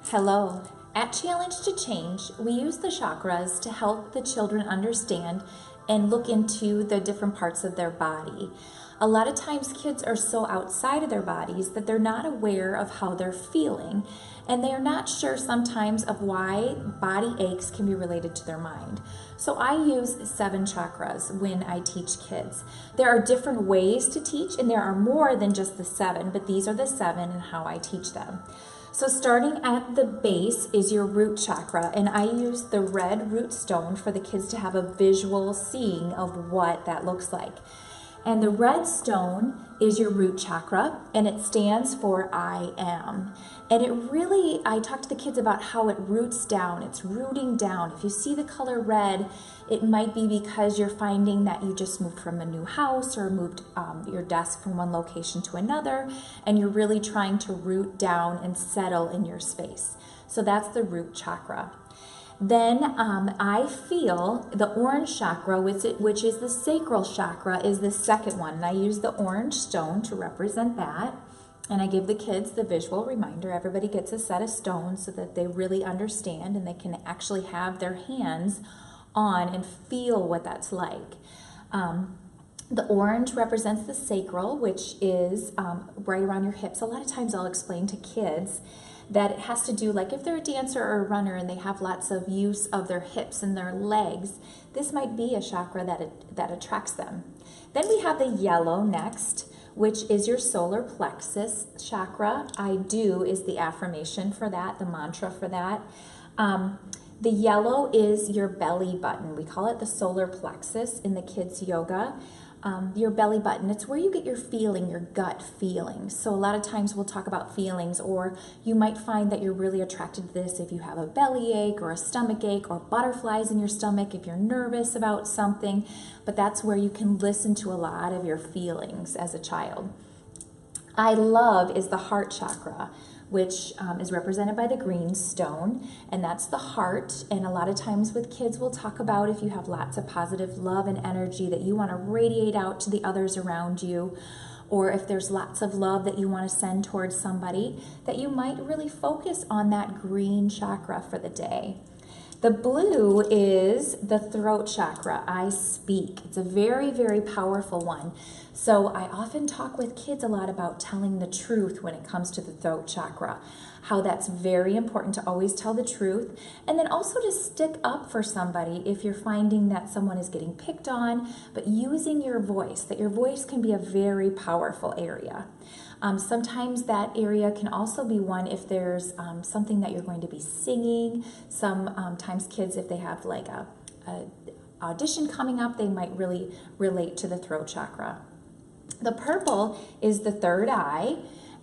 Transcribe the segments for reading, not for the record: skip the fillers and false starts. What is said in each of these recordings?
Hello. At Challenge to Change, we use the chakras to help the children understand and look into the different parts of their body. A lot of times kids are so outside of their bodies that they're not aware of how they're feeling, and they are not sure sometimes of why body aches can be related to their mind. So I use 7 chakras when I teach kids. There are different ways to teach, and there are more than just the 7, but these are the 7 and how I teach them. So starting at the base is your root chakra, and I use the red root stone for the kids to have a visual seeing of what that looks like. And the red stone is your root chakra, and it stands for I am. And it really, I talk to the kids about how it roots down. It's rooting down. If you see the color red, it might be because you're finding that you just moved from a new house or moved your desk from one location to another, and you're really trying to root down and settle in your space. So that's the root chakra. Then I feel the orange chakra, which is the sacral chakra, is the second one. And I use the orange stone to represent that. And I give the kids the visual reminder. Everybody gets a set of stones so that they really understand and they can actually have their hands on and feel what that's like. The orange represents the sacral, which is right around your hips. A lot of times I'll explain to kids that it has to do, like if they're a dancer or a runner and they have lots of use of their hips and their legs, this might be a chakra that attracts them. Then we have the yellow next, which is your solar plexus chakra. I do is the affirmation for that, the mantra for that. The yellow is your belly button. We call it the solar plexus in the kids' yoga. Your belly button, it's where you get your feeling, your gut feeling. So a lot of times we'll talk about feelings, or you might find that you're really attracted to this if you have a belly ache or a stomach ache or butterflies in your stomach if you're nervous about something, but that's where you can listen to a lot of your feelings as a child. I love is the heart chakra, which is represented by the green stone, and that's the heart. And a lot of times with kids, we'll talk about if you have lots of positive love and energy that you want to radiate out to the others around you, or if there's lots of love that you want to send towards somebody, that you might really focus on that green chakra for the day. The blue is the throat chakra. I speak. It's a very, very powerful one. So I often talk with kids a lot about telling the truth when it comes to the throat chakra, how that's very important to always tell the truth, and then also to stick up for somebody if you're finding that someone is getting picked on, but using your voice, that your voice can be a very powerful area. Sometimes that area can also be one if there's something that you're going to be singing. Sometimes kids, if they have like a audition coming up, they might really relate to the throat chakra. The purple is the third eye,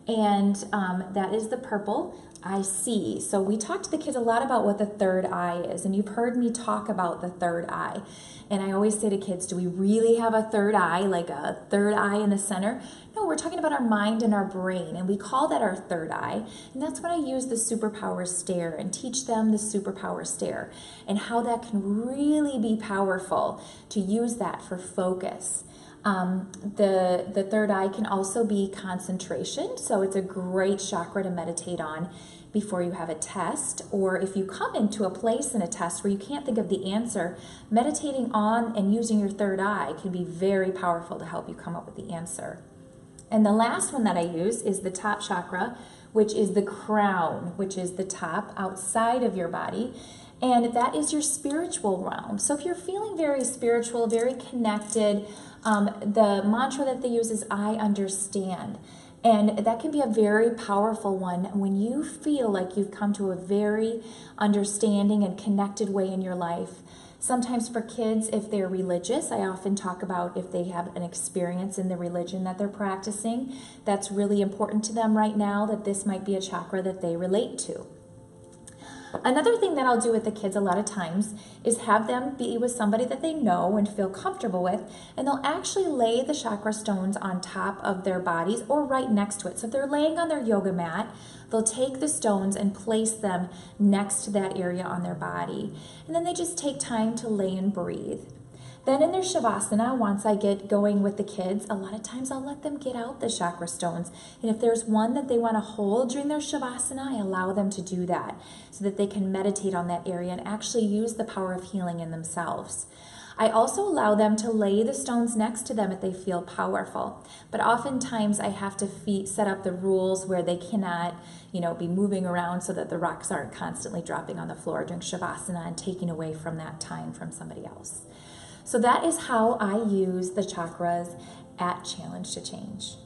and that is the purple I see. So we talk to the kids a lot about what the third eye is, and you've heard me talk about the third eye. And I always say to kids, do we really have a third eye, like a third eye in the center? No, we're talking about our mind and our brain, and we call that our third eye. And that's when I use the superpower stare and teach them the superpower stare and how that can really be powerful to use that for focus. The third eye can also be concentration, so it's a great chakra to meditate on before you have a test, or if you come into a place in a test where you can't think of the answer, meditating on and using your third eye can be very powerful to help you come up with the answer. And the last one that I use is the top chakra, which is the crown, which is the top outside of your body. And that is your spiritual realm. So if you're feeling very spiritual, very connected, the mantra that they use is I understand. And that can be a very powerful one when you feel like you've come to a very understanding and connected way in your life. Sometimes for kids, if they're religious, I often talk about if they have an experience in the religion that they're practicing, that's really important to them right now, that this might be a chakra that they relate to. Another thing that I'll do with the kids a lot of times is have them be with somebody that they know and feel comfortable with, and they'll actually lay the chakra stones on top of their bodies or right next to it. So if they're laying on their yoga mat, they'll take the stones and place them next to that area on their body. And then they just take time to lay and breathe. Then in their Shavasana, once I get going with the kids, a lot of times I'll let them get out the chakra stones. And if there's one that they want to hold during their Shavasana, I allow them to do that so that they can meditate on that area and actually use the power of healing in themselves. I also allow them to lay the stones next to them if they feel powerful. But oftentimes I have to set up the rules where they cannot, be moving around so that the rocks aren't constantly dropping on the floor during Shavasana and taking away from that time from somebody else. So that is how I use the chakras at Challenge to Change.